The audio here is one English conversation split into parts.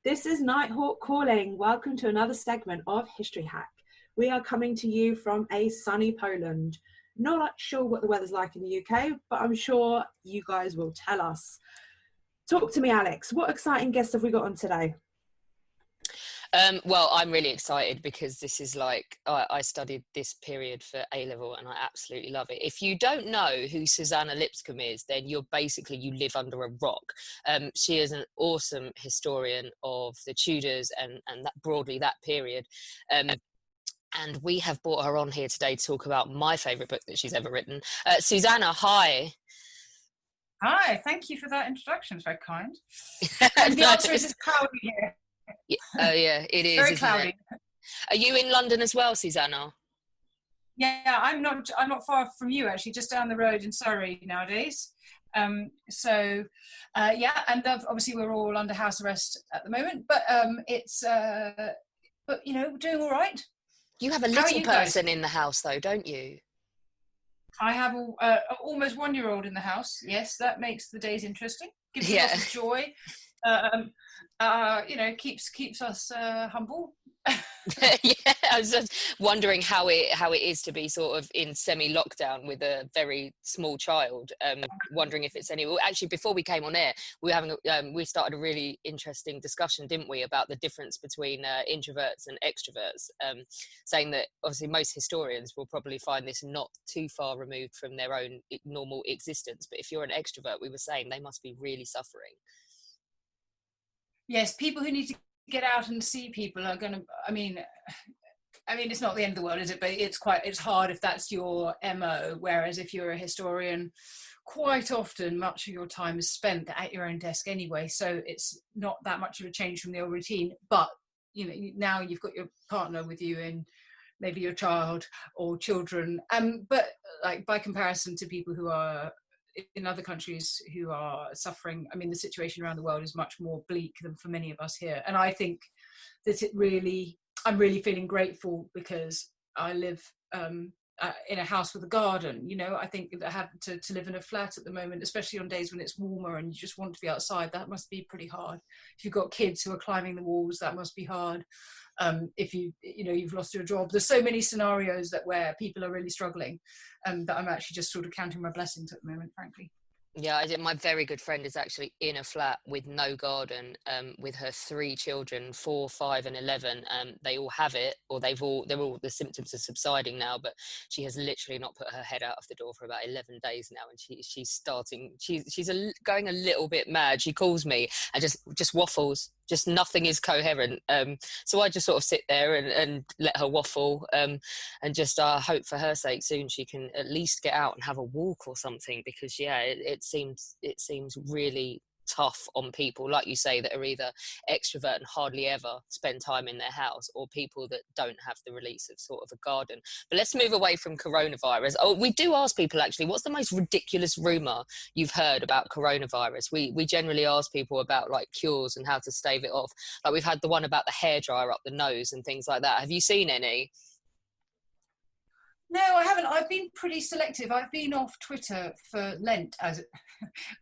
This is Nighthawk calling. Welcome to another segment of History Hack. We are coming to you from a sunny Poland. Not sure what the weather's like in the UK, but I'm sure you guys will tell us. Talk to me, Alex. What exciting guests have we got on today? Well, I'm really excited because this is like, I studied this period for A-level and I absolutely love it. If you don't know who Suzannah Lipscomb is, then you live under a rock. She is an awesome historian of the Tudors and that broadly that period. And we have brought her on here today to talk about my favourite book that she's ever written. Suzannah, hi. Hi, thank you for that introduction. It's very kind. And the answer is it's cloudy here. Oh yeah, it is. Very cloudy. Are you in London as well, Suzannah? Yeah, I'm not far from you actually, just down the road in Surrey nowadays. And obviously we're all under house arrest at the moment, but you know, we're doing all right. You have a little person in the house though, don't you? I have almost 1-year-old in the house. Yes, that makes the days interesting. Gives us a lot of joy. You know, keeps us humble. Yeah, I was just wondering how it is to be sort of in semi-lockdown with a very small child. Wondering if it's well, actually, before we came on air, we started a really interesting discussion, didn't we, about the difference between introverts and extroverts, saying that obviously most historians will probably find this not too far removed from their own normal existence, but if you're an extrovert, we were saying they must be really suffering. Yes, people who need to get out and see people are going to, I mean, it's not the end of the world, is it? But it's hard if that's your MO. Whereas if you're a historian, quite often much of your time is spent at your own desk anyway. So it's not that much of a change from the old routine. But, you know, now you've got your partner with you and maybe your child or children. But like by comparison to people who are in other countries who are suffering, I mean, the situation around the world is much more bleak than for many of us here. And I think that I'm really feeling grateful because I live in a house with a garden. You know, I think that having to live in a flat at the moment, especially on days when it's warmer and you just want to be outside, that must be pretty hard. If you've got kids who are climbing the walls, that must be hard. If you've lost your job, there's so many scenarios where people are really struggling, that I'm actually just sort of counting my blessings at the moment, frankly. Yeah, my very good friend is actually in a flat with no garden, with her 3 children, 4, 5 and 11. They all have it, or the symptoms are subsiding now, but she has literally not put her head out of the door for about 11 days now, and she's going a little bit mad. She calls me and just waffles. Just nothing is coherent. So I just sort of sit there and let her waffle, and just hope for her sake soon she can at least get out and have a walk or something, because yeah, it seems really tough on people, like you say, that are either extrovert and hardly ever spend time in their house, or people that don't have the release of sort of a garden. But let's move away from coronavirus. Oh, we do ask people actually, what's the most ridiculous rumor you've heard about coronavirus? We generally ask people about like cures and how to stave it off. Like we've had the one about the hairdryer up the nose and things like that. Have you seen any? No, I haven't. I've been pretty selective. I've been off Twitter for Lent, as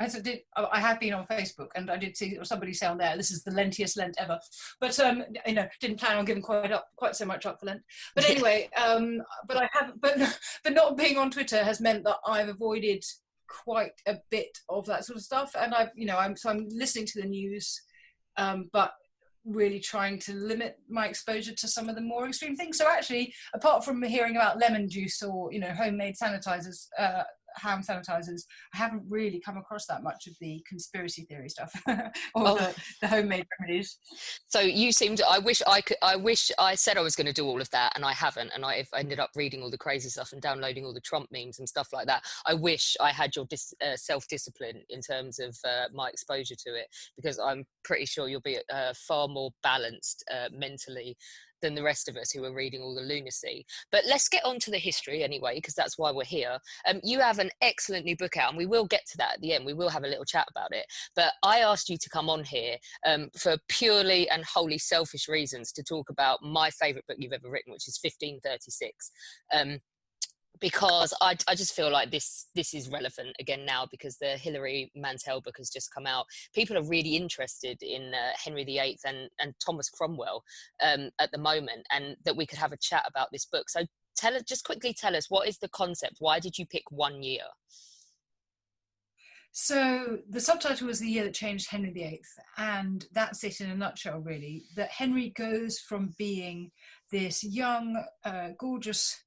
I did. I have been on Facebook, and I did see somebody say on there, "This is the lentiest Lent ever." But you know, didn't plan on giving quite so much up for Lent. But anyway, but I haven't. But not being on Twitter has meant that I've avoided quite a bit of that sort of stuff, and I'm listening to the news, but really trying to limit my exposure to some of the more extreme things. So actually, apart from hearing about lemon juice or, you know, homemade sanitizers, hand sanitizers, I haven't really come across that much of the conspiracy theory stuff or the homemade remedies. So you seem to, I wish I said I was going to do all of that, and I haven't, and I've ended up reading all the crazy stuff and downloading all the Trump memes and stuff like that. I wish I had your self-discipline in terms of my exposure to it, because I'm pretty sure you'll be far more balanced mentally than the rest of us who are reading all the lunacy. But let's get on to the history anyway, because that's why we're here. You have an excellent new book out, and we will get to that at the end. We will have a little chat about it. But I asked you to come on here for purely and wholly selfish reasons, to talk about my favourite book you've ever written, which is 1536. because I just feel like this is relevant again now, because the Hilary Mantel book has just come out. People are really interested in Henry VIII and Thomas Cromwell at the moment, and that we could have a chat about this book. So just quickly tell us, what is the concept? Why did you pick 1 year? So the subtitle was The Year That Changed Henry VIII, and that's it in a nutshell, really, that Henry goes from being this young, gorgeous,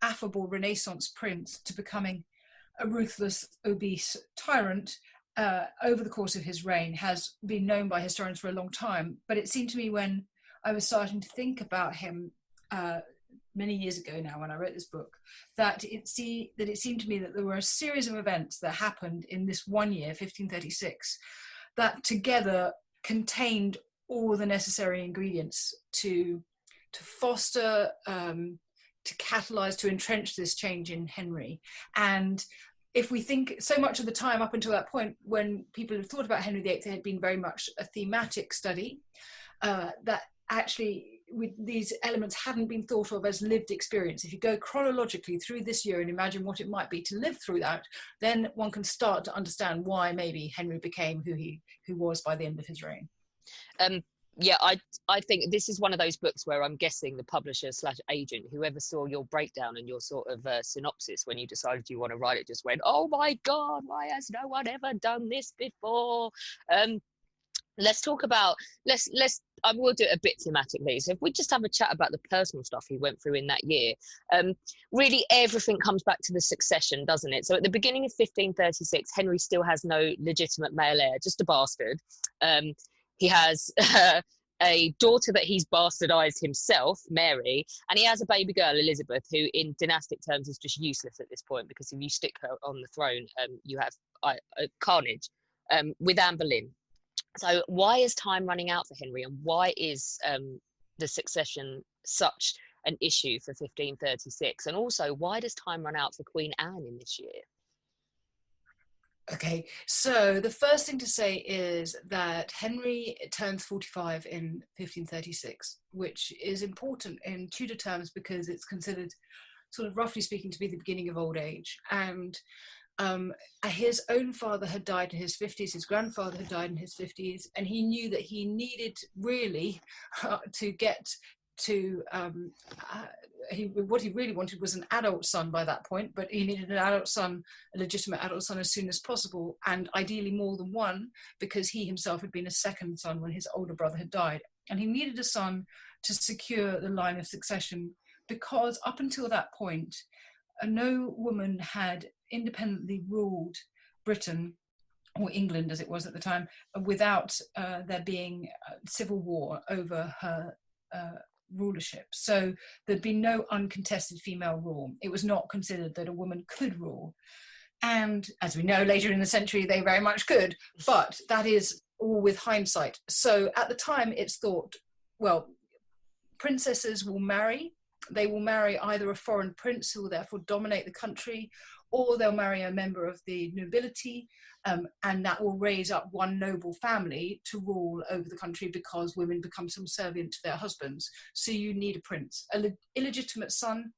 affable Renaissance prince to becoming a ruthless, obese tyrant over the course of his reign. Has been known by historians for a long time, but it seemed to me when I was starting to think about him many years ago now, when I wrote this book, that it seemed to me that there were a series of events that happened in this 1 year, 1536, that together contained all the necessary ingredients to foster, to catalyze, to entrench this change in Henry. And if we think, so much of the time up until that point, when people have thought about Henry VIII, it had been very much a thematic study, that actually these elements hadn't been thought of as lived experience. If you go chronologically through this year and imagine what it might be to live through that, then one can start to understand why maybe Henry became who was by the end of his reign. Yeah, I think this is one of those books where I'm guessing the publisher / agent, whoever saw your breakdown and your sort of synopsis when you decided you want to write it, just went, oh my God, why has no one ever done this before? Let's talk about, I will do it a bit thematically. So if we just have a chat about the personal stuff he went through in that year, really everything comes back to the succession, doesn't it? So at the beginning of 1536, Henry still has no legitimate male heir, just a bastard. He has a daughter that he's bastardized himself, Mary, and he has a baby girl, Elizabeth, who in dynastic terms is just useless at this point, because if you stick her on the throne, you have carnage, with Anne Boleyn. So why is time running out for Henry, and why is the succession such an issue for 1536? And also, why does time run out for Queen Anne in this year? Okay, so the first thing to say is that Henry turns 45 in 1536, which is important in Tudor terms because it's considered, sort of roughly speaking, to be the beginning of old age. And his own father had died in his 50s, his grandfather had died in his 50s, and he knew that he needed really to get to what he really wanted was an adult son by that point, but he needed an adult son, a legitimate adult son, as soon as possible, and ideally more than one, because he himself had been a second son when his older brother had died. And he needed a son to secure the line of succession, because up until that point, no woman had independently ruled Britain, or England as it was at the time, without there being civil war over her rulership. So there'd be no uncontested female rule. It was not considered that a woman could rule. And as we know, later in the century, they very much could, but that is all with hindsight. So at the time, it's thought, well, princesses will marry. They will marry either a foreign prince who will therefore dominate the country, or they'll marry a member of the nobility, and that will raise up one noble family to rule over the country, because women become subservient to their husbands. So you need a prince. An illegitimate son,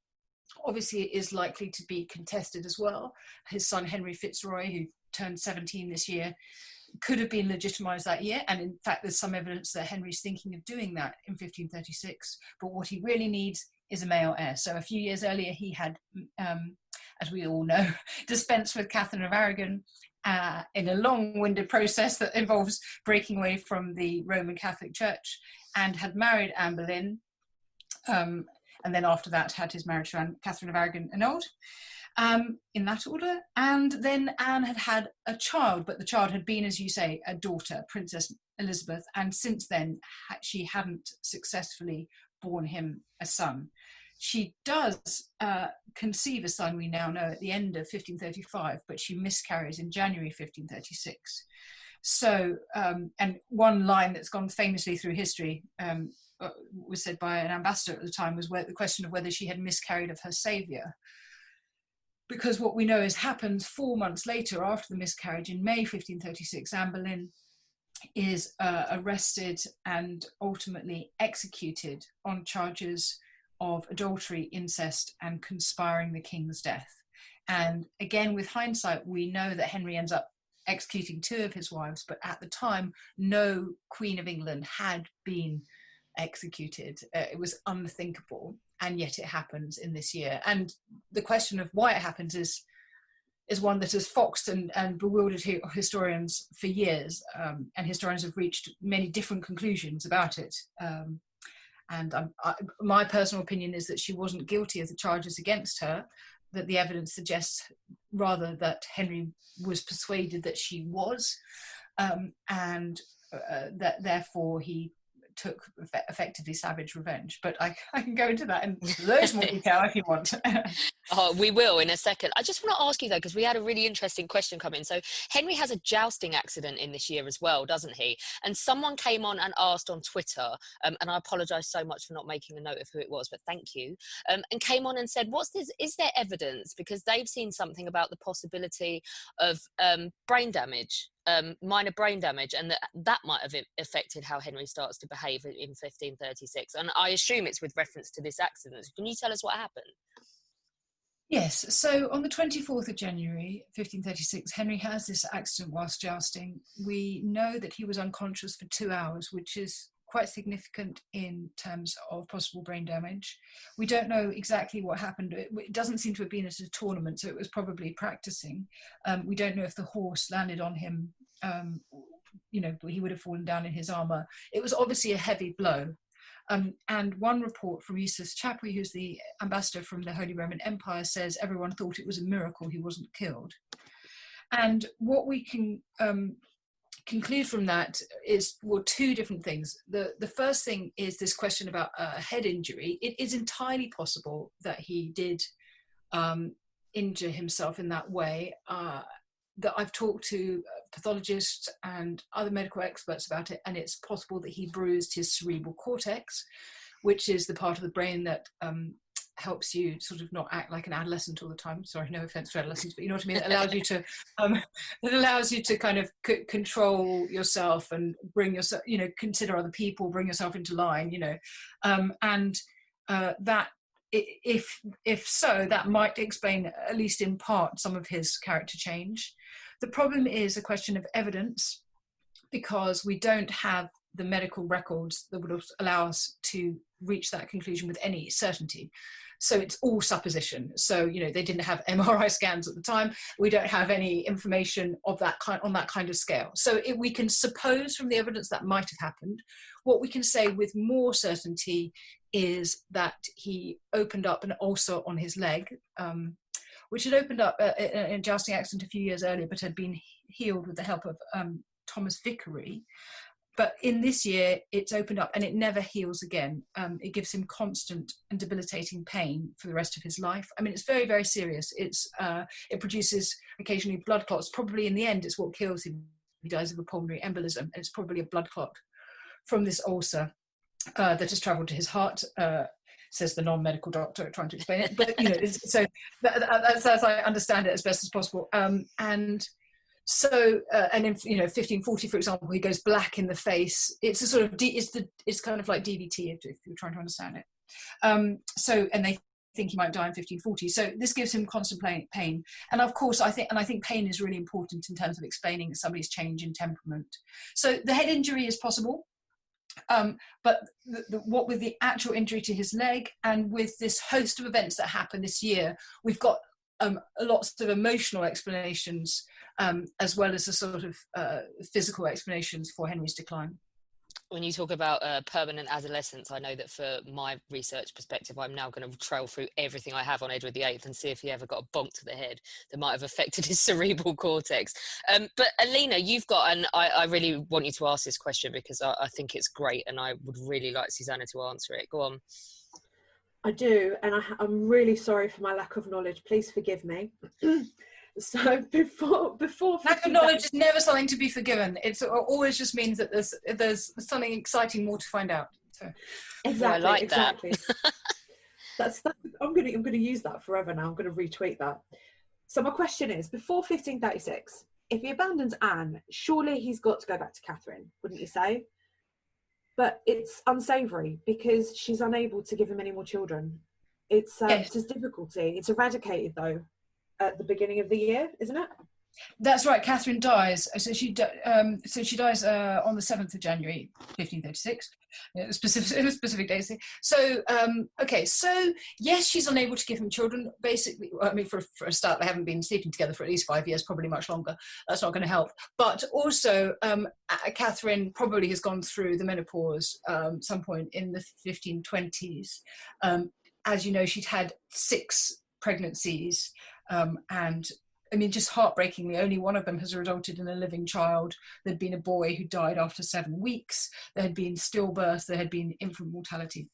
obviously, is likely to be contested as well. His son, Henry Fitzroy, who turned 17 this year, could have been legitimised that year. And in fact, there's some evidence that Henry's thinking of doing that in 1536. But what he really needs is a male heir. So a few years earlier, he had, as we all know, dispensed with Catherine of Aragon in a long-winded process that involves breaking away from the Roman Catholic Church, and had married Anne Boleyn, and then after that had his marriage to Catherine of Aragon annulled, in that order. And then Anne had had a child, but the child had been, as you say, a daughter, Princess Elizabeth, and since then she hadn't successfully borne him a son. She does conceive a son, we now know, at the end of 1535, but she miscarries in January 1536. So, and one line that's gone famously through history, was said by an ambassador at the time, was the question of whether she had miscarried of her saviour. Because what we know is happens 4 months later, after the miscarriage, in May 1536, Anne Boleyn is arrested and ultimately executed on charges of adultery, incest, and conspiring the king's death. And again, with hindsight, we know that Henry ends up executing 2 of his wives, but at the time, no Queen of England had been executed. It was unthinkable, and yet it happens in this year. And the question of why it happens is one that has foxed and bewildered historians for years, and historians have reached many different conclusions about it. And my personal opinion is that she wasn't guilty of the charges against her, that the evidence suggests rather that Henry was persuaded that she was, and that therefore he took effectively savage revenge. But I can go into that in loads more detail if you want. Oh, we will in a second. I just want to ask you though, because we had a really interesting question come in. So Henry has a jousting accident in this year as well, doesn't he? And someone came on and asked on Twitter, and I apologise so much for not making a note of who it was, but thank you, and came on and said, what's this, is there evidence, because they've seen something about the possibility of brain damage, minor brain damage, and that might have affected how Henry starts to behave in 1536. And I assume it's with reference to this accident. Can you tell us what happened? Yes, so on the 24th of January 1536, Henry has this accident whilst jousting. We know that he was unconscious for 2 hours, which is quite significant in terms of possible brain damage. We don't know exactly what happened. It doesn't seem to have been at a tournament, so it was probably practicing. We don't know if the horse landed on him, he would have fallen down in his armour. It was obviously a heavy blow. And one report from Eustace Chapuis, who's the ambassador from the Holy Roman Empire, says everyone thought it was a miracle he wasn't killed. And what we can conclude from that is, well, 2 different things. The first thing is this question about a head injury. It is entirely possible that he did injure himself in that way. That I've talked to pathologists and other medical experts about it, and it's possible that he bruised his cerebral cortex, which is the part of the brain that helps you sort of not act like an adolescent all the time. Sorry, no offense to adolescents, but you know what I mean. It allows you to kind of control yourself and bring yourself, consider other people, bring yourself into line, that. If so, that might explain, at least in part, some of his character change. The problem is a question of evidence, because we don't have the medical records that would allow us to reach that conclusion with any certainty. So it's all supposition. So, they didn't have MRI scans at the time. We don't have any information of that kind on that kind of scale. So we can suppose from the evidence that might have happened. What we can say with more certainty is that he opened up an ulcer on his leg, which had opened up in a jousting accident a few years earlier, but had been healed with the help of Thomas Vickery. But in this year, it's opened up and it never heals again. It gives him constant and debilitating pain for the rest of his life. I mean, it's very, very serious. It produces occasionally blood clots. Probably in the end, it's what kills him. He dies of a pulmonary embolism, and it's probably a blood clot from this ulcer that has travelled to his heart, says the non-medical doctor trying to explain it. But, so that's as I understand it as best as possible. So, and in 1540, for example, he goes black in the face. It's a sort of it's kind of like DVT if you're trying to understand it. And they think he might die in 1540. So this gives him constant pain. And of course, I think pain is really important in terms of explaining somebody's change in temperament. So the head injury is possible. But what with the actual injury to his leg and with this host of events that happened this year, we've got lots of emotional explanations as well as the sort of physical explanations for Henry's decline. When you talk about permanent adolescence, I know that for my research perspective, I'm now going to trail through everything I have on Edward VIII and see if he ever got a bonk to the head that might have affected his cerebral cortex. But Alina, you've got, and I really want you to ask this question because I think it's great and I would really like Susanna to answer it. Go on. I do, and I'm really sorry for my lack of knowledge. Please forgive me. So before lack of knowledge is never something to be forgiven. It always just means that there's something exciting more to find out. So exactly, I like exactly. That's I'm gonna use that forever now. I'm gonna retweet that. So my question is, before 1536, if he abandons Anne, surely he's got to go back to Catherine, wouldn't you say? but it's unsavoury because she's unable to give him any more children. It's Yes. just difficulty. It's eradicated though at the beginning of the year, isn't it? That's right. Catherine dies. So she dies on the 7th of January, 1536. Specific days. So okay. So yes, she's unable to give him children. Basically, I mean, for a start, they haven't been sleeping together for at least 5 years, probably much longer. That's not going to help. But also, Catherine probably has gone through the menopause some point in the 1520s. As you know, she'd had 6 pregnancies, and I mean, just heartbreakingly, only one of them has resulted in a living child. There'd been a boy who died after 7 weeks. There had been stillbirth. There had been infant mortality.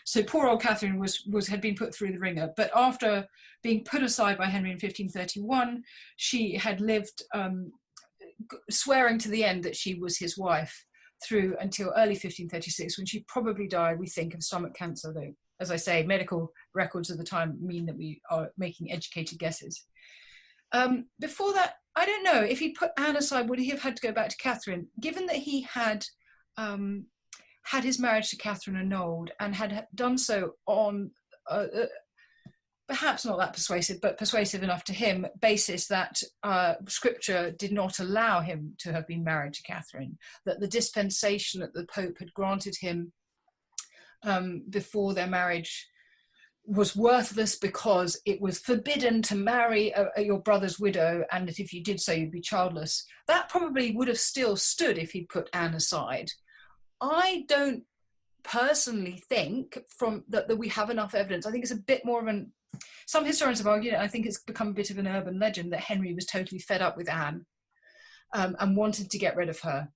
So poor old Catherine had been put through the ringer. But after being put aside by Henry in 1531, she had lived swearing to the end that she was his wife through until early 1536, when she probably died, we think, of stomach cancer, though, as I say, medical records of the time mean that we are making educated guesses. Before that, I don't know, if he put Anne aside, would he have had to go back to Catherine? Given that he had had his marriage to Catherine annulled and had done so on, perhaps not that persuasive, but persuasive enough to him, basis that scripture did not allow him to have been married to Catherine, that the dispensation that the Pope had granted him before their marriage was worthless because it was forbidden to marry your brother's widow, and that if you did so, you'd be childless. That probably would have still stood if he'd put Anne aside. I don't personally think that we have enough evidence. I think it's a bit more of some historians have argued, I think it's become a bit of an urban legend, that Henry was totally fed up with Anne and wanted to get rid of her.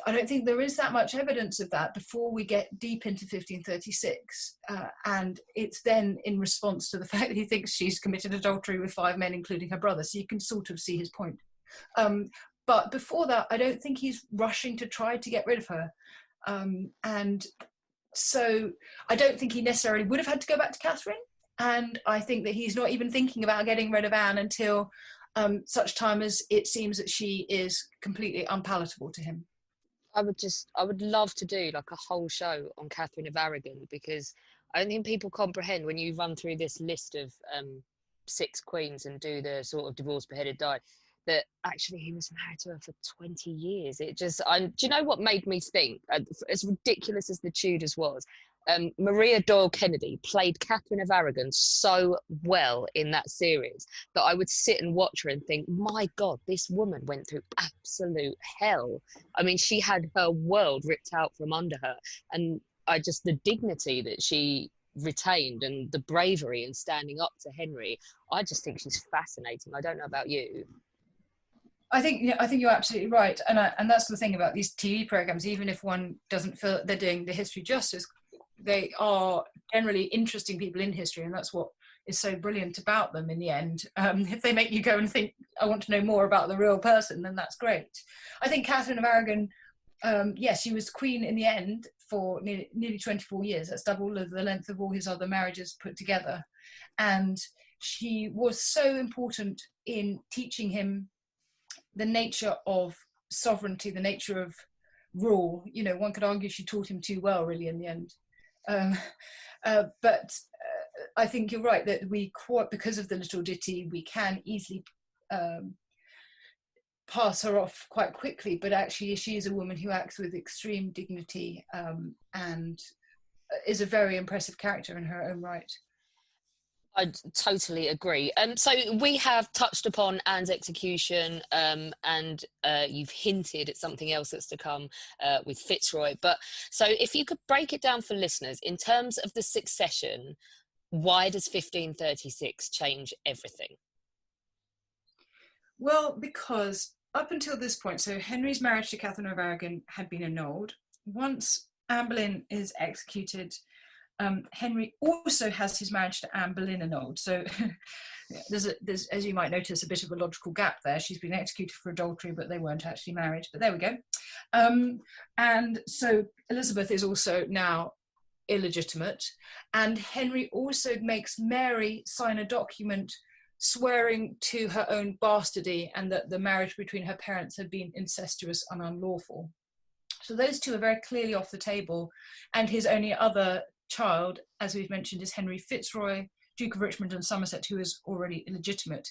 I don't think there is that much evidence of that before we get deep into 1536. And it's then in response to the fact that he thinks she's committed adultery with 5 men, including her brother. So you can sort of see his point. But before that, I don't think he's rushing to try to get rid of her. And so I don't think he necessarily would have had to go back to Catherine. And I think that he's not even thinking about getting rid of Anne until such time as it seems that she is completely unpalatable to him. I would love to do like a whole show on Catherine of Aragon, because I don't think people comprehend when you run through this list of 6 queens and do the sort of divorce, beheaded, died, that actually he was married to her for 20 years. It just, do you know what made me think, as ridiculous as the Tudors was, Maria Doyle Kennedy played Catherine of Aragon so well in that series that I would sit and watch her and think, my God, this woman went through absolute hell. I mean, she had her world ripped out from under her. And the dignity that she retained and the bravery in standing up to Henry, I just think she's fascinating. I don't know about you. I think you're absolutely right. And that's the thing about these TV programs, even if one doesn't feel they're doing the history justice, they are generally interesting people in history, and that's what is so brilliant about them in the end. If they make you go and think, I want to know more about the real person, then that's great. I think Catherine of Aragon, yes, she was queen in the end for nearly 24 years. That's double the length of all his other marriages put together. And she was so important in teaching him the nature of sovereignty, the nature of rule. You know, one could argue she taught him too well, really, in the end. But I think you're right that because of the little ditty, we can easily pass her off quite quickly. But actually, she is a woman who acts with extreme dignity and is a very impressive character in her own right. I totally agree. So we have touched upon Anne's execution, and you've hinted at something else that's to come with Fitzroy. But so if you could break it down for listeners in terms of the succession, why does 1536 change everything? Well, because up until this point, so Henry's marriage to Catherine of Aragon had been annulled. Once Anne Boleyn is executed, Henry also has his marriage to Anne Boleyn annulled. So there's, as you might notice, a bit of a logical gap there. She's been executed for adultery, but they weren't actually married. But there we go. And so Elizabeth is also now illegitimate. And Henry also makes Mary sign a document swearing to her own bastardy and that the marriage between her parents had been incestuous and unlawful. So those two are very clearly off the table. And his only other child, as we've mentioned, is Henry Fitzroy, Duke of Richmond and Somerset, who is already illegitimate.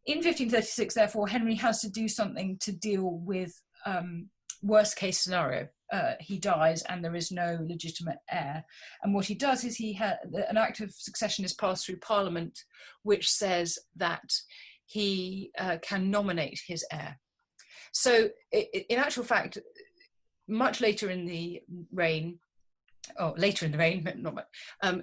In 1536, therefore, Henry has to do something to deal with worst case scenario. He dies and there is no legitimate heir. And what he does is an act of succession is passed through Parliament, which says that he can nominate his heir. So in actual fact, much later in the reign,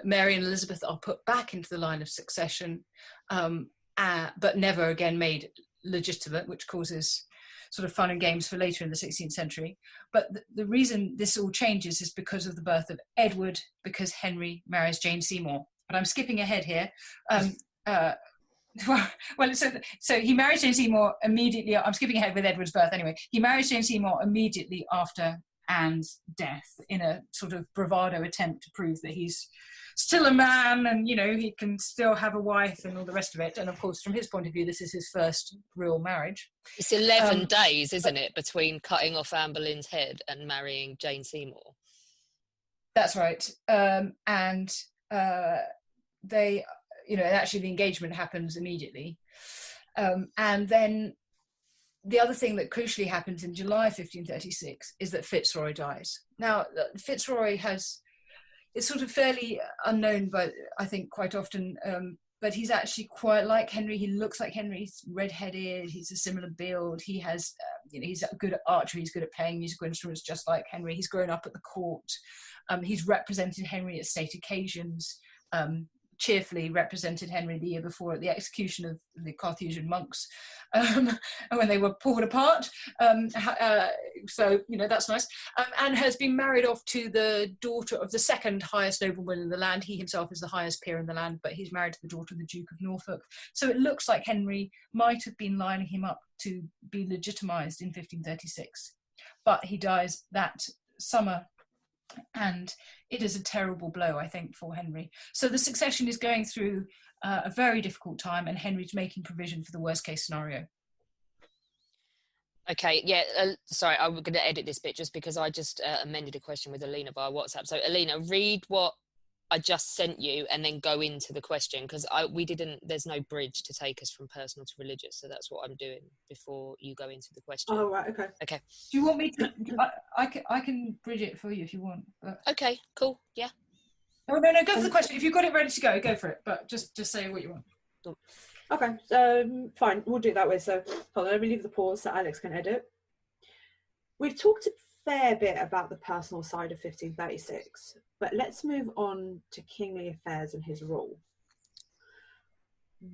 Mary and Elizabeth are put back into the line of succession, but never again made legitimate, which causes sort of fun and games for later in the 16th century. But the reason this all changes is because of the birth of Edward, because Henry marries Jane Seymour. But I'm skipping ahead here. So he marries Jane Seymour immediately. I'm skipping ahead with Edward's birth anyway. He marries Jane Seymour immediately after Anne's death in a sort of bravado attempt to prove that he's still a man and, you know, he can still have a wife and all the rest of it. And of course, from his point of view, this is his first real marriage. It's 11 days, isn't it, between cutting off Anne Boleyn's head and marrying Jane Seymour? That's right. They, you know, actually the engagement happens immediately. And then the other thing that crucially happens in July 1536 is that Fitzroy dies. Now, Fitzroy it's sort of fairly unknown, but I think quite often, but he's actually quite like Henry. He looks like Henry. He's red-headed. He's a similar build. He has, he's good at archery. He's good at playing musical instruments, just like Henry. He's grown up at the court. He's represented Henry at state occasions. Cheerfully represented Henry the year before at the execution of the Carthusian monks when they were pulled apart. So, you know, that's nice. And has been married off to the daughter of the second highest nobleman in the land. He himself is the highest peer in the land, but he's married to the daughter of the Duke of Norfolk. So it looks like Henry might have been lining him up to be legitimised in 1536. But he dies that summer, and it is a terrible blow, I think, for Henry. So the succession is going through a very difficult time, and Henry's making provision for the worst case scenario. Okay, yeah, sorry, I'm going to edit this bit just because I just amended a question with Alina via WhatsApp. So Alina, read what I just sent you and then go into the question, because there's no bridge to take us from personal to religious, so that's what I'm doing before you go into the question. Oh, right, okay. Okay. Do you want me to? I can bridge it for you if you want. But... Okay, cool, yeah. Oh, no, go for the question. If you've got it ready to go for it, but just say what you want. Okay, so fine, we'll do it that way. So hold on, let me leave the pause so Alex can edit. We've talked a fair bit about the personal side of 1536, but let's move on to kingly affairs and his rule.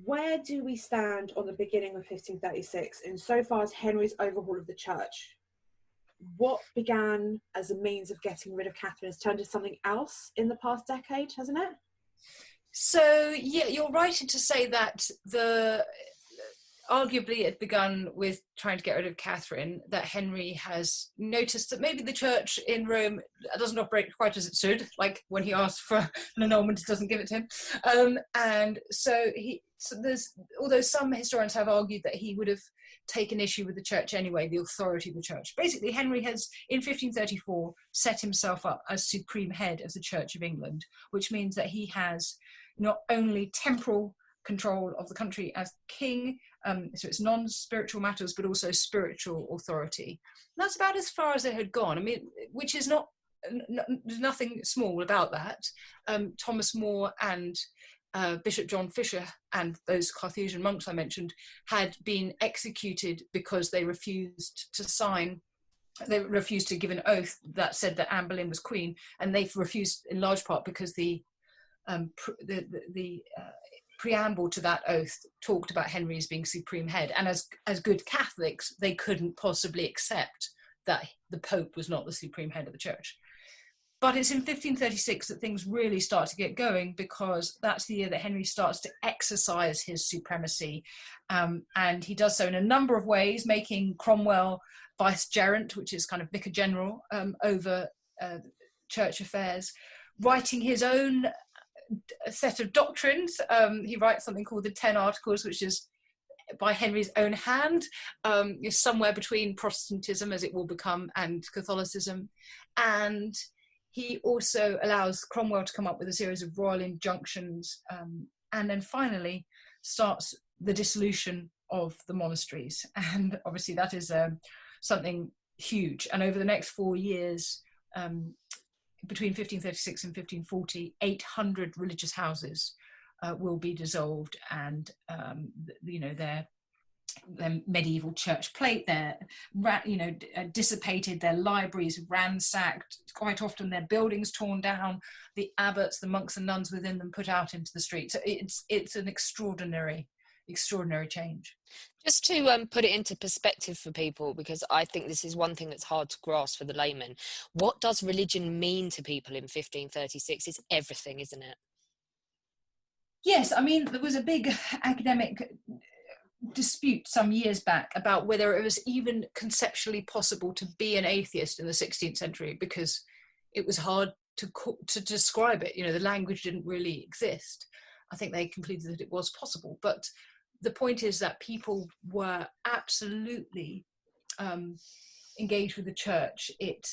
Where do we stand on the beginning of 1536 insofar as Henry's overhaul of the church? What began as a means of getting rid of Catherine has turned into something else in the past decade, hasn't it? So, yeah, you're right to say that arguably it had begun with trying to get rid of Catherine, that Henry has noticed that maybe the church in Rome doesn't operate quite as it should, like when he asked for an annulment, it doesn't give it to him. And so although some historians have argued that he would have taken issue with the church anyway, the authority of the church. Basically, Henry has, in 1534, set himself up as supreme head of the Church of England, which means that he has not only temporal control of the country as king, so it's non-spiritual matters, but also spiritual authority. And that's about as far as it had gone. I mean, which is there's nothing small about that. Thomas More and Bishop John Fisher and those Carthusian monks I mentioned had been executed because they refused to sign. They refused to give an oath that said that Anne Boleyn was queen, and they refused in large part because the preamble to that oath talked about Henry as being supreme head, and as good Catholics they couldn't possibly accept that the Pope was not the supreme head of the church. But it's in 1536 that things really start to get going, because that's the year that Henry starts to exercise his supremacy, and he does so in a number of ways, making Cromwell vicegerent, which is kind of vicar general over church affairs, writing his own set of doctrines. He writes something called the 10 Articles, which is by Henry's own hand, somewhere between Protestantism, as it will become, and Catholicism. And he also allows Cromwell to come up with a series of royal injunctions, and then finally starts the dissolution of the monasteries. And obviously that is something huge. And over the next 4 years, between 1536 and 1540, 800 religious houses will be dissolved, and their medieval church plate, their dissipated, their libraries ransacked, quite often their buildings torn down, the abbots, the monks and nuns within them put out into the streets. So it's an extraordinary change. Just to put it into perspective for people, because I think this is one thing that's hard to grasp for the layman. What does religion mean to people in 1536? It's everything, isn't it? Yes, I mean, there was a big academic dispute some years back about whether it was even conceptually possible to be an atheist in the 16th century, because it was hard to describe it. The language didn't really exist. I think they concluded that it was possible, but the point is that people were absolutely engaged with the church. It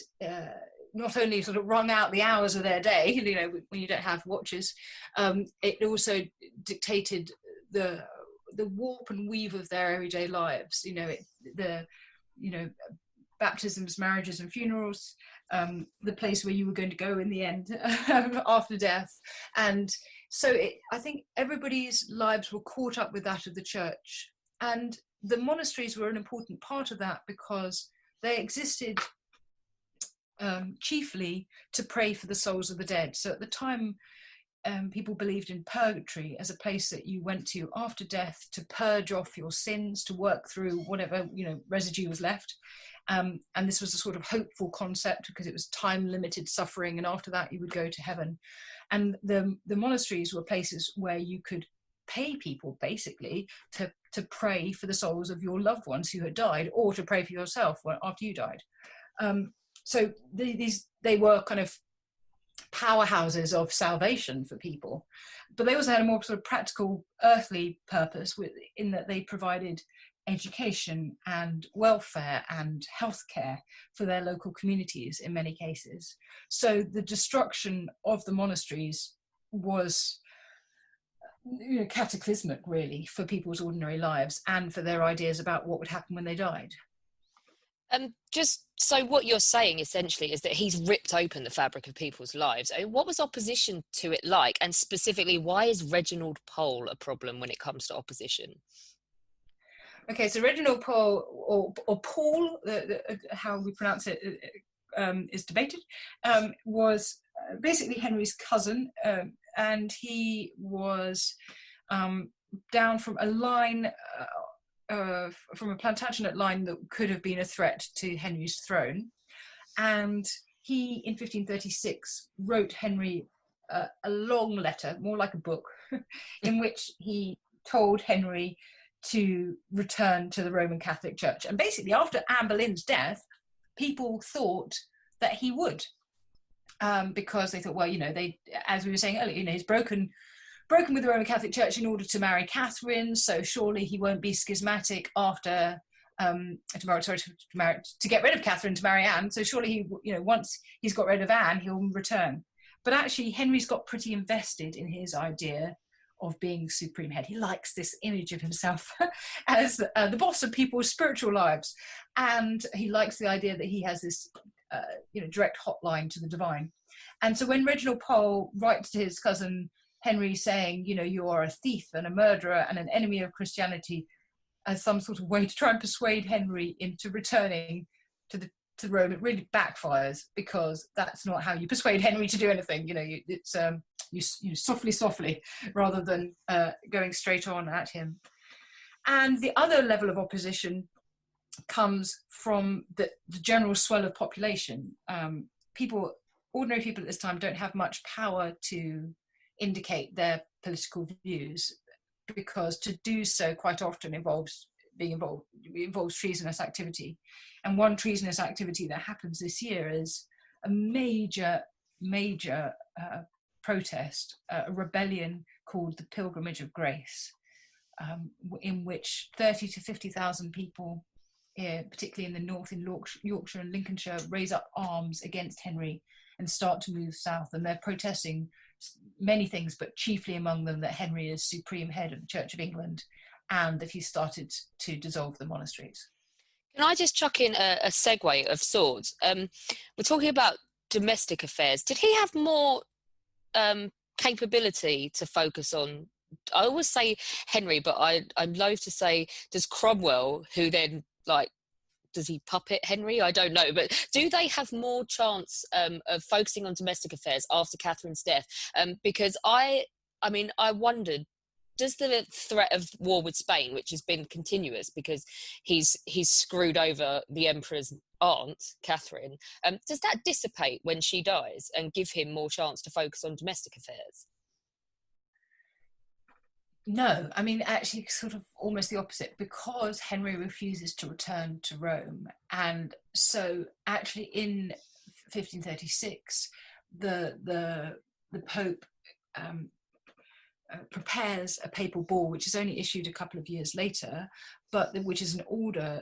not only sort of wrung out the hours of their day, when you don't have watches, it also dictated the warp and weave of their everyday lives. Baptisms, marriages and funerals, the place where you were going to go in the end after death. And so I think everybody's lives were caught up with that of the church. And the monasteries were an important part of that, because they existed chiefly to pray for the souls of the dead. So at the time, people believed in purgatory as a place that you went to after death to purge off your sins, to work through whatever residue was left. And this was a sort of hopeful concept, because it was time-limited suffering, and after that you would go to heaven. And the monasteries were places where you could pay people basically to pray for the souls of your loved ones who had died, or to pray for yourself after you died. So they were kind of powerhouses of salvation for people, but they also had a more sort of practical earthly purpose, in that they provided education and welfare and healthcare for their local communities in many cases. So the destruction of the monasteries was cataclysmic, really, for people's ordinary lives and for their ideas about what would happen when they died. Just so what you're saying essentially is that he's ripped open the fabric of people's lives. What was opposition to it like? And specifically, why is Reginald Pole a problem when it comes to opposition? Okay, so Reginald Pole, or Paul, how we pronounce it is debated, was basically Henry's cousin, and he was down from a line, from a Plantagenet line that could have been a threat to Henry's throne. And he, in 1536, wrote Henry a long letter, more like a book, in which he told Henry to return to the Roman Catholic Church. And basically, after Anne Boleyn's death, people thought that he would, because they thought, well, as we were saying earlier, he's broken with the Roman Catholic Church in order to marry Catherine, so surely he won't be schismatic after to get rid of Catherine to marry Anne. So surely once he's got rid of Anne, he'll return. But actually, Henry's got pretty invested in his idea of being supreme head. He likes this image of himself as the boss of people's spiritual lives, and he likes the idea that he has this direct hotline to the divine. And so when Reginald Pole writes to his cousin Henry saying, you are a thief and a murderer and an enemy of Christianity, as some sort of way to try and persuade Henry into returning to Rome, it really backfires, because that's not how you persuade Henry to do anything. It's you softly, rather than going straight on at him. And the other level of opposition comes from the general swell of population. Ordinary people at this time don't have much power to indicate their political views, because to do so quite often involves treasonous activity. And one treasonous activity that happens this year is a major protest, a rebellion called the Pilgrimage of Grace, in which 30 to 50,000 people, particularly in the north, in Yorkshire and Lincolnshire, raise up arms against Henry and start to move south. And they're protesting many things, but chiefly among them that Henry is supreme head of the Church of England and that he started to dissolve the monasteries. Can I just chuck in a segue of sorts? We're talking about domestic affairs. Did he have more capability to focus on? I always say Henry, but I'm loath to say, does Cromwell, who then, like, does he puppet Henry? I don't know. But do they have more chance of focusing on domestic affairs after Catherine's death? Because I wondered, does the threat of war with Spain, which has been continuous because he's screwed over the emperor's aunt, Catherine, does that dissipate when she dies and give him more chance to focus on domestic affairs? No, I mean, actually sort of almost the opposite, because Henry refuses to return to Rome. And so actually in 1536, the Pope prepares a papal bull, which is only issued a couple of years later, but which is an order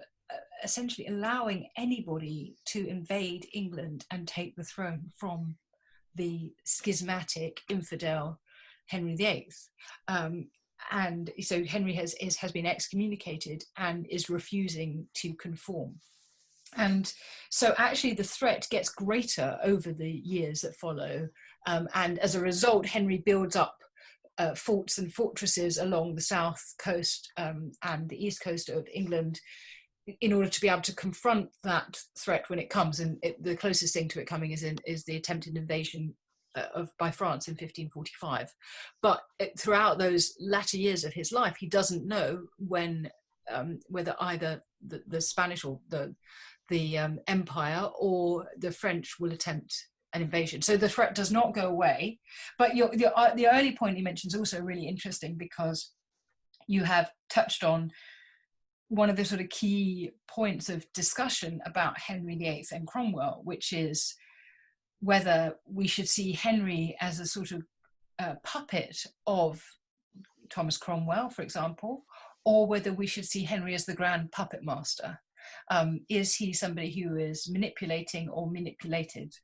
essentially allowing anybody to invade England and take the throne from the schismatic infidel Henry VIII. And so Henry has been excommunicated and is refusing to conform. And so actually the threat gets greater over the years that follow. And as a result, Henry builds up forts and fortresses along the south coast and the east coast of England in order to be able to confront that threat when it comes. And the closest thing to it coming is the attempted invasion by France in 1545. But throughout those latter years of his life, he doesn't know when whether either the Spanish or the Empire or the French will attempt an invasion. So the threat does not go away. But the early point you mentioned is also really interesting, because you have touched on one of the sort of key points of discussion about Henry VIII and Cromwell, which is whether we should see Henry as a sort of puppet of Thomas Cromwell, for example, or whether we should see Henry as the grand puppet master. Is he somebody who is manipulating or manipulated?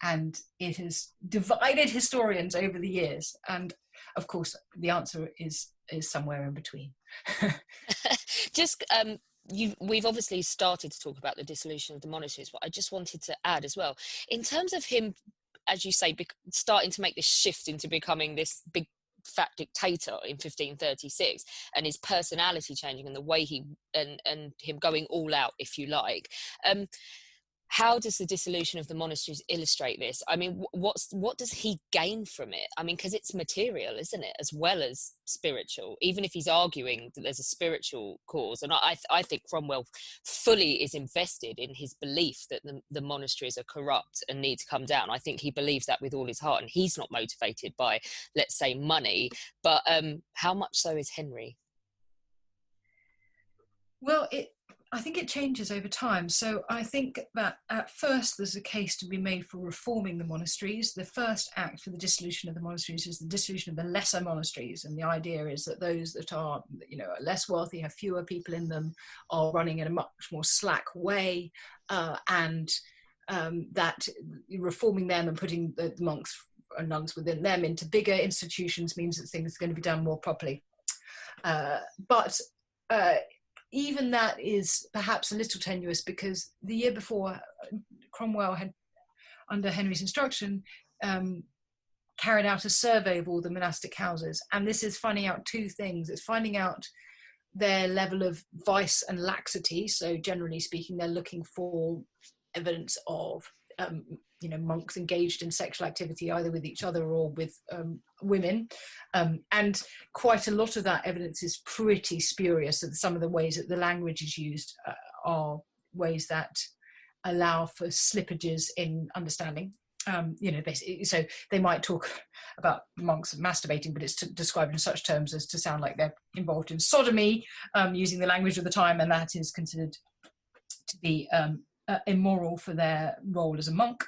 And it has divided historians over the years. And of course, the answer is somewhere in between. Just we've obviously started to talk about the dissolution of the monasteries, but I just wanted to add as well, in terms of him, as you say, starting to make this shift into becoming this big fat dictator in 1536, and his personality changing and the way and him going all out, if you like. How does the dissolution of the monasteries illustrate this? I mean, what does he gain from it? I mean, because it's material, isn't it, as well as spiritual, even if he's arguing that there's a spiritual cause. And I think Cromwell fully is invested in his belief that the monasteries are corrupt and need to come down. I think he believes that with all his heart, and he's not motivated by, let's say, money. But how much so is Henry? Well, I think it changes over time. So I think that at first there's a case to be made for reforming the monasteries. The first act for the dissolution of the monasteries is the dissolution of the lesser monasteries. And the idea is that those that are, less wealthy, have fewer people in them, are running in a much more slack way, and that reforming them and putting the monks and nuns within them into bigger institutions means that things are going to be done more properly. But even that is perhaps a little tenuous, because the year before, Cromwell had, under Henry's instruction, carried out a survey of all the monastic houses. And this is finding out two things. It's finding out their level of vice and laxity. So generally speaking, they're looking for evidence of monks engaged in sexual activity, either with each other or with women. And quite a lot of that evidence is pretty spurious. And some of the ways that the language is used are ways that allow for slippages in understanding. Basically, so they might talk about monks masturbating, but it's described in such terms as to sound like they're involved in sodomy, using the language of the time, and that is considered to be immoral for their role as a monk.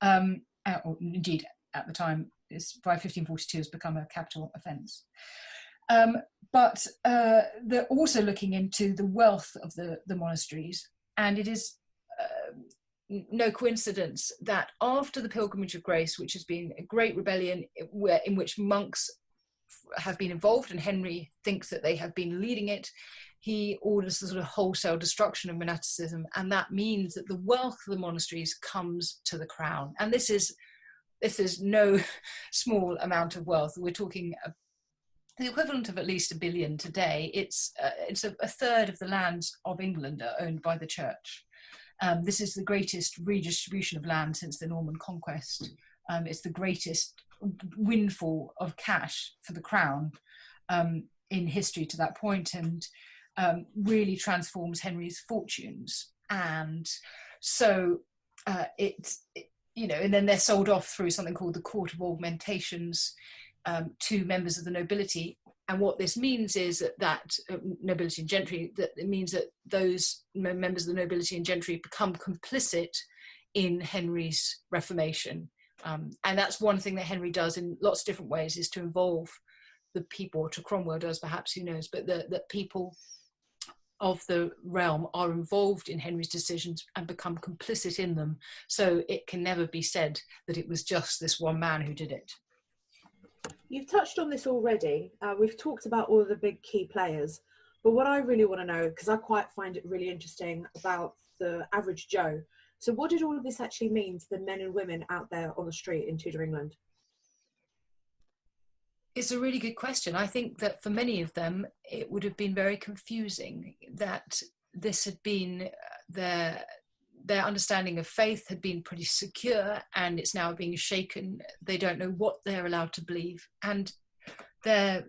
Or indeed, at the time, by 1542 has become a capital offence. But they're also looking into the wealth of the monasteries, and it is no coincidence that after the Pilgrimage of Grace, which has been a great rebellion in which monks have been involved, and Henry thinks that they have been leading it, he orders the sort of wholesale destruction of monasticism, and that means that the wealth of the monasteries comes to the crown. And this is no small amount of wealth. We're talking the equivalent of at least $1 billion today. It's a third of the lands of England are owned by the church. This is the greatest redistribution of land since the Norman conquest. It's the greatest windfall of cash for the crown in history to that point, and really transforms Henry's fortunes. And so and then they're sold off through something called the Court of Augmentations to members of the nobility. And what this means is that nobility and gentry, that it means that those members of the nobility and gentry become complicit in Henry's Reformation. And that's one thing that Henry does in lots of different ways, is to involve the people, or to Cromwell does perhaps, who knows, but the people of the realm are involved in Henry's decisions and become complicit in them. So it can never be said that it was just this one man who did it. You've touched on this already. We've talked about all of the big key players, but what I really want to know, because I quite find it really interesting about the average Joe. So what did all of this actually mean to the men and women out there on the street in Tudor England? It's a really good question. I think that for many of them, it would have been very confusing, that this had been their understanding of faith had been pretty secure, and it's now being shaken. They don't know what they're allowed to believe, and their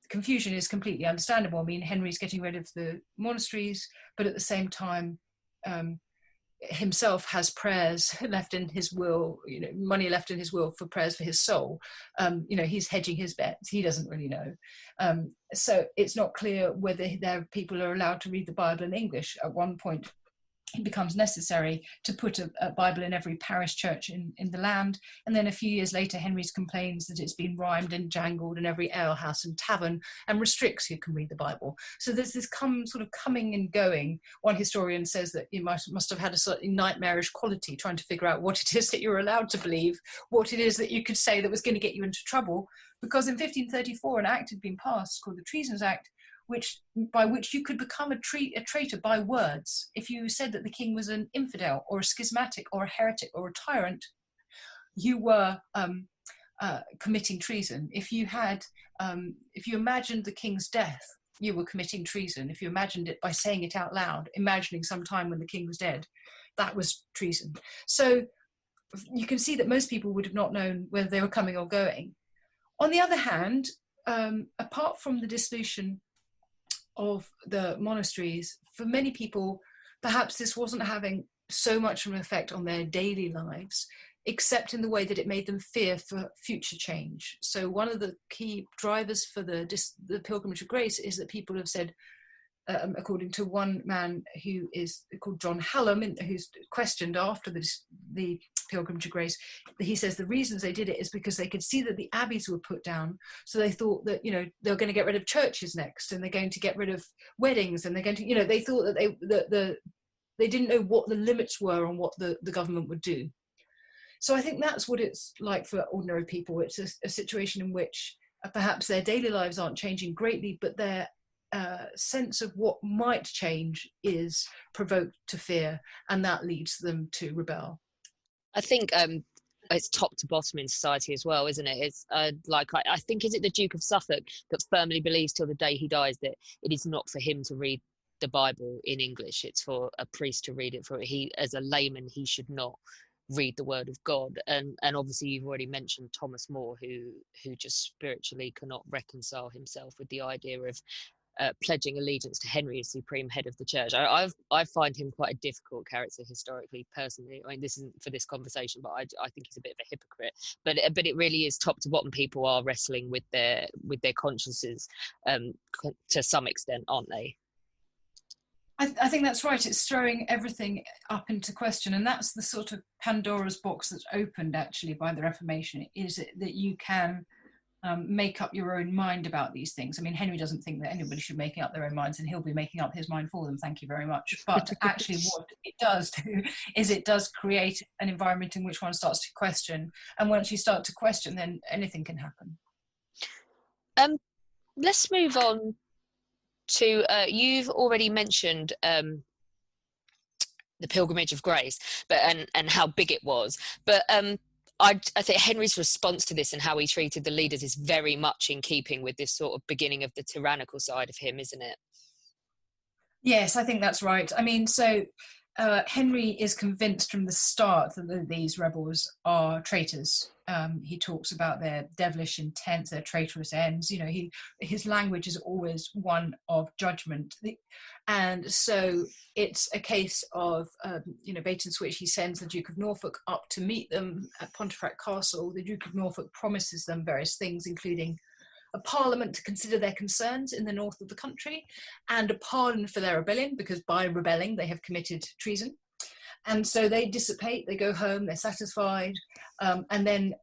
confusion is completely understandable. I mean, Henry's getting rid of the monasteries, but at the same time, himself has prayers left in his will, money left in his will for prayers for his soul. He's hedging his bets. He doesn't really know. So it's not clear whether their people are allowed to read the Bible in English. At one point, it becomes necessary to put a Bible in every parish church in the land. And then a few years later, Henry complains that it's been rhymed and jangled in every alehouse and tavern, and restricts who can read the Bible. So there's this sort of coming and going. One historian says that you must have had a sort of nightmarish quality trying to figure out what it is that you're allowed to believe, what it is that you could say that was going to get you into trouble. Because in 1534, an act had been passed called the Treasons Act, by which you could become a traitor by words. If you said that the king was an infidel or a schismatic or a heretic or a tyrant, you were committing treason. If you imagined the king's death, you were committing treason. If you imagined it by saying it out loud, imagining some time when the king was dead, that was treason. So you can see that most people would have not known whether they were coming or going. On the other hand, apart from the dissolution of the monasteries, for many people, perhaps this wasn't having so much of an effect on their daily lives, except in the way that it made them fear for future change. So one of the key drivers for the Pilgrimage of Grace is that people have said, according to one man who is called John Hallam, who's questioned after the Pilgrimage of Grace, he says the reasons they did it is because they could see that the abbeys were put down, so they thought that they're going to get rid of churches next, and they're going to get rid of weddings, and they're going to they thought that they didn't know what the limits were on what the government would do. So I think that's what it's like for ordinary people. It's a situation in which perhaps their daily lives aren't changing greatly, but their sense of what might change is provoked to fear, and that leads them to rebel. I think it's top to bottom in society as well, isn't it? It's I think, is it the Duke of Suffolk that firmly believes till the day he dies that it is not for him to read the Bible in English, it's for a priest to read it. He, as a layman, he should not read the word of God. And obviously you've already mentioned Thomas More, who just spiritually cannot reconcile himself with the idea of pledging allegiance to Henry as supreme head of the church. I find him quite a difficult character historically, personally. I mean, this isn't for this conversation, but I think he's a bit of a hypocrite. But it really is top to bottom. People are wrestling with their consciences to some extent, aren't they? I think that's right. It's throwing everything up into question, and that's the sort of Pandora's box that's opened actually by the Reformation. Is it that you can make up your own mind about these things. I mean, Henry doesn't think that anybody should make up their own minds, and he'll be making up his mind for them. Thank you very much. But actually what it does do is it does create an environment in which one starts to question. And once you start to question, then anything can happen. Let's move on to, you've already mentioned the Pilgrimage of Grace, but and how big it was. But I think Henry's response to this and how he treated the leaders is very much in keeping with this sort of beginning of the tyrannical side of him, isn't it? Yes, I think that's right. I mean, so Henry is convinced from the start that these rebels are traitors. He talks about their devilish intent, their traitorous ends. You know, his language is always one of judgment. And so it's a case of, bait and switch. He sends the Duke of Norfolk up to meet them at Pontefract Castle. The Duke of Norfolk promises them various things, including a parliament to consider their concerns in the north of the country, and a pardon for their rebellion, because by rebelling they have committed treason. And so they dissipate, they go home, they're satisfied, and then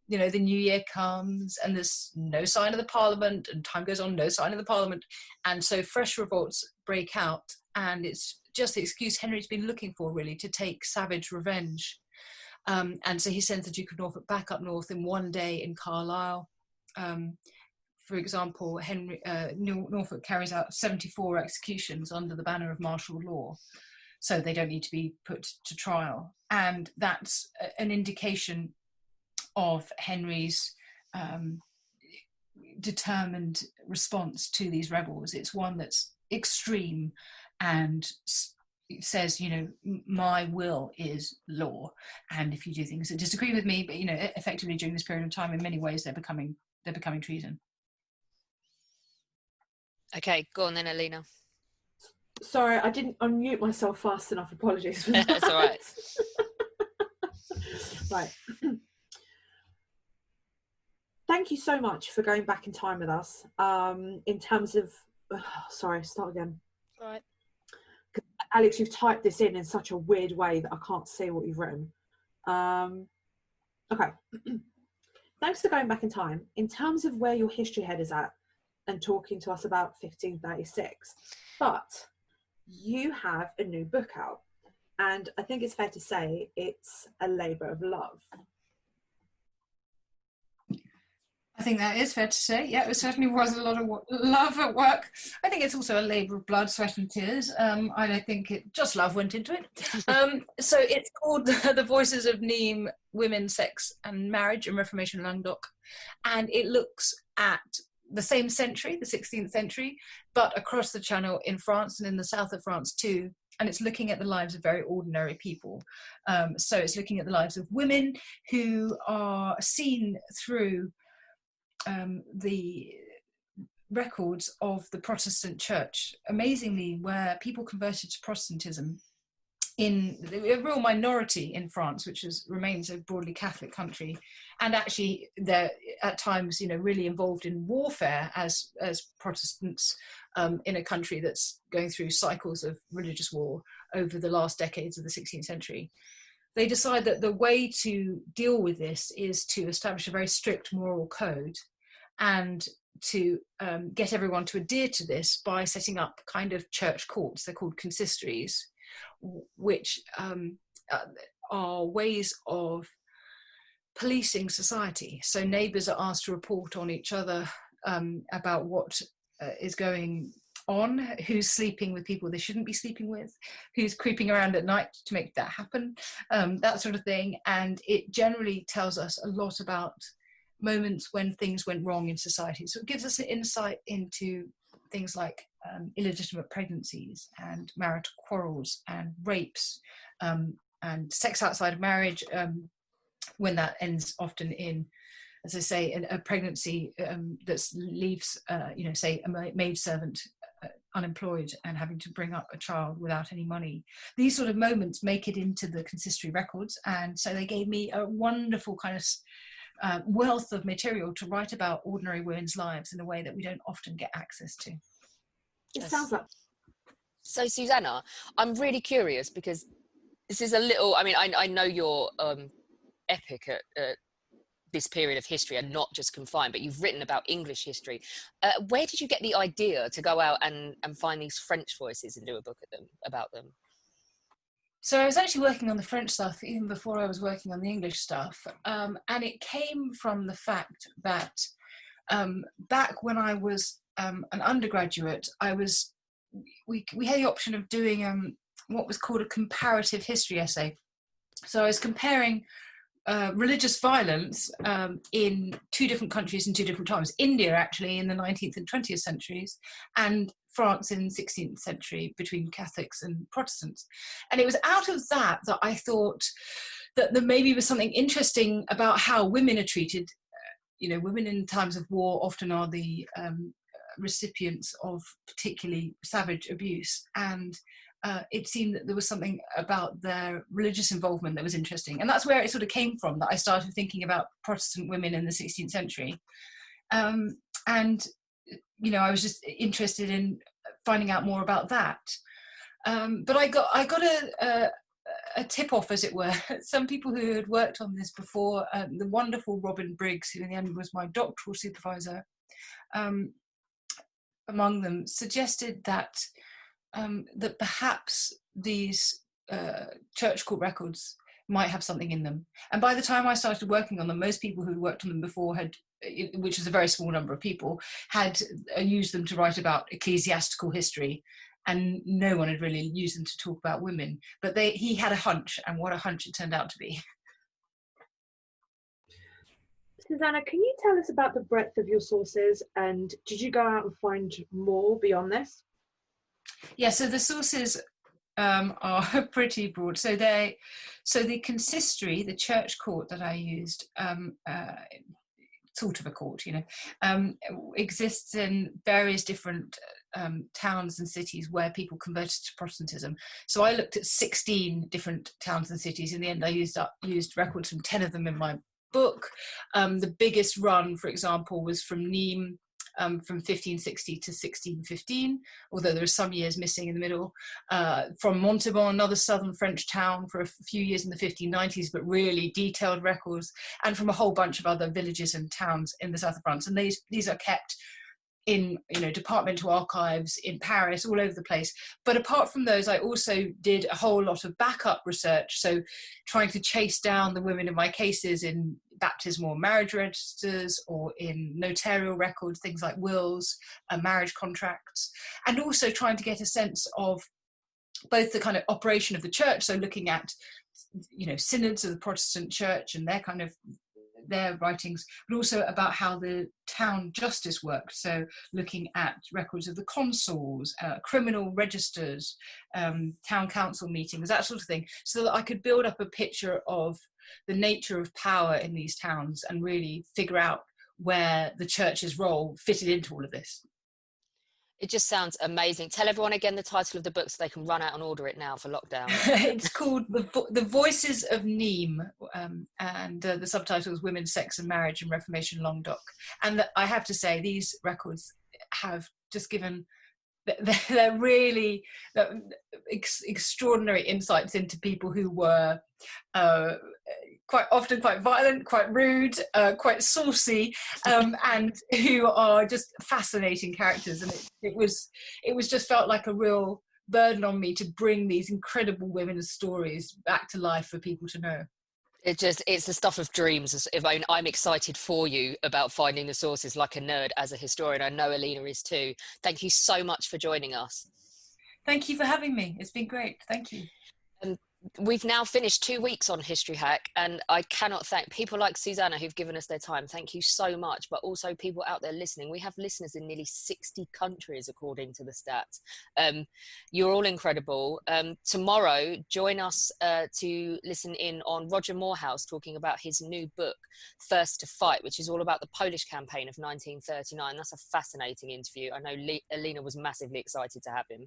the new year comes and there's no sign of the parliament, and time goes on, no sign of the parliament, and so fresh revolts break out, and it's just the excuse Henry's been looking for, really, to take savage revenge. And so he sends the Duke of Norfolk back up north in one day in Carlisle. For example, Norfolk carries out 74 executions under the banner of martial law, so they don't need to be put to trial. And that's an indication of Henry's determined response to these rebels. It's one that's extreme and says, my will is law, and if you do things that disagree with me, but effectively during this period of time, in many ways they're becoming treason. Okay, go on then, Alina. Sorry, I didn't unmute myself fast enough. Apologies for that. That's all right. Right. Thank you so much for going back in time with us. In terms of, sorry, start again. All right. Alex, you've typed this in such a weird way that I can't see what you've written. Okay. Thanks for going back in time. In terms of where your history head is at and talking to us about 1536, but you have a new book out, and I think it's fair to say it's a labour of love. I think that is fair to say. Yeah, it certainly was a lot of love at work. I think it's also a labour of blood, sweat and tears. I don't think just love went into it. So it's called The Voices of Nîmes, Women, Sex and Marriage in Reformation Languedoc. And it looks at the same century, the 16th century, but across the Channel in France and in the south of France too. And it's looking at the lives of very ordinary people. So it's looking at the lives of women who are seen through the records of the Protestant Church, amazingly, where people converted to Protestantism in a real minority in France, which remains a broadly Catholic country, and actually they're at times, really involved in warfare as Protestants in a country that's going through cycles of religious war over the last decades of the 16th century. They decide that the way to deal with this is to establish a very strict moral code and to get everyone to adhere to this by setting up kind of church courts. They're called consistories, which are ways of policing society. So neighbours are asked to report on each other about what is going on, who's sleeping with people they shouldn't be sleeping with, who's creeping around at night to make that happen, that sort of thing. And it generally tells us a lot about moments when things went wrong in society. So it gives us an insight into things like illegitimate pregnancies and marital quarrels and rapes and sex outside of marriage, when that ends often in, as I say, a pregnancy that leaves, say, a maidservant unemployed and having to bring up a child without any money. These sort of moments make it into the consistory records, and so they gave me a wonderful kind of wealth of material to write about ordinary women's lives in a way that we don't often get access to. It sounds like. So Susanna, I'm really curious, because this is a little, I know you're epic at this period of history are not just confined, but you've written about English history. Where did you get the idea to go out and find these French voices and do a book about them? So I was actually working on the French stuff even before I was working on the English stuff. And it came from the fact that back when I was an undergraduate, we had the option of doing what was called a comparative history essay. So I was comparing religious violence in two different countries in two different times. India, actually, in the 19th and 20th centuries, and France in the 16th century, between Catholics and Protestants. And it was out of that I thought that there maybe was something interesting about how women are treated. Women in times of war often are the recipients of particularly savage abuse. And it seemed that there was something about their religious involvement that was interesting. And that's where it sort of came from, that I started thinking about Protestant women in the 16th century. And, I was just interested in finding out more about that. But I got a tip-off, as it were. Some people who had worked on this before, the wonderful Robin Briggs, who in the end was my doctoral supervisor, among them, suggested that that perhaps these church court records might have something in them. And by the time I started working on them, most people who worked on them before had, which was a very small number of people, had used them to write about ecclesiastical history, and no one had really used them to talk about women. But he had a hunch, and what a hunch it turned out to be. Susanna, can you tell us about the breadth of your sources, and did you go out and find more beyond this? Yeah, so the sources are pretty broad. So the consistory, the church court that I used, sort of a court, exists in various different towns and cities where people converted to Protestantism. So I looked at 16 different towns and cities. In the end, I used records from 10 of them in my book. The biggest run, for example, was from Nîmes, from 1560 to 1615, although there are some years missing in the middle. From Montauban, another southern French town, for a few years in the 1590s, but really detailed records, and from a whole bunch of other villages and towns in the south of France. And these are kept in departmental archives in Paris, all over the place. But apart from those, I also did a whole lot of backup research, so trying to chase down the women in my cases in baptismal marriage registers or in notarial records, things like wills, marriage contracts, and also trying to get a sense of both the kind of operation of the church, so looking at synods of the Protestant church and their writings, but also about how the town justice worked. So looking at records of the consuls, criminal registers, town council meetings, that sort of thing, so that I could build up a picture of the nature of power in these towns and really figure out where the church's role fitted into all of this. It just sounds amazing. Tell everyone again the title of the book so they can run out and order it now for lockdown. It's called The Voices of Nîmes, and the subtitle is Women, Sex and Marriage in Reformation Languedoc. And I have to say, these records have just given, they're really extraordinary insights into people who were quite often quite violent, quite rude, quite saucy, and who are just fascinating characters. And it was just felt like a real burden on me to bring these incredible women's stories back to life for people to know. It's the stuff of dreams. I'm excited for you about finding the sources, like a nerd as a historian. I know Alina is too. Thank you so much for joining us. Thank you for having me. It's been great. Thank you. We've now finished 2 weeks on History Hack, and I cannot thank people like Suzannah who've given us their time. Thank you so much, but also people out there listening. We have listeners in nearly 60 countries, according to the stats. You're all incredible. Tomorrow, join us to listen in on Roger Morehouse talking about his new book, First to Fight, which is all about the Polish campaign of 1939. That's a fascinating interview. I know Alina was massively excited to have him.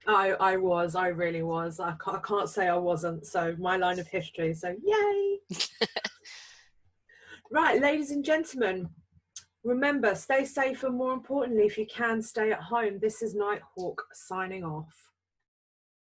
I really was. I can't say I wasn't. So my line of history. So yay! Right, ladies and gentlemen, remember, stay safe, and more importantly, if you can, stay at home. This is Nighthawk signing off.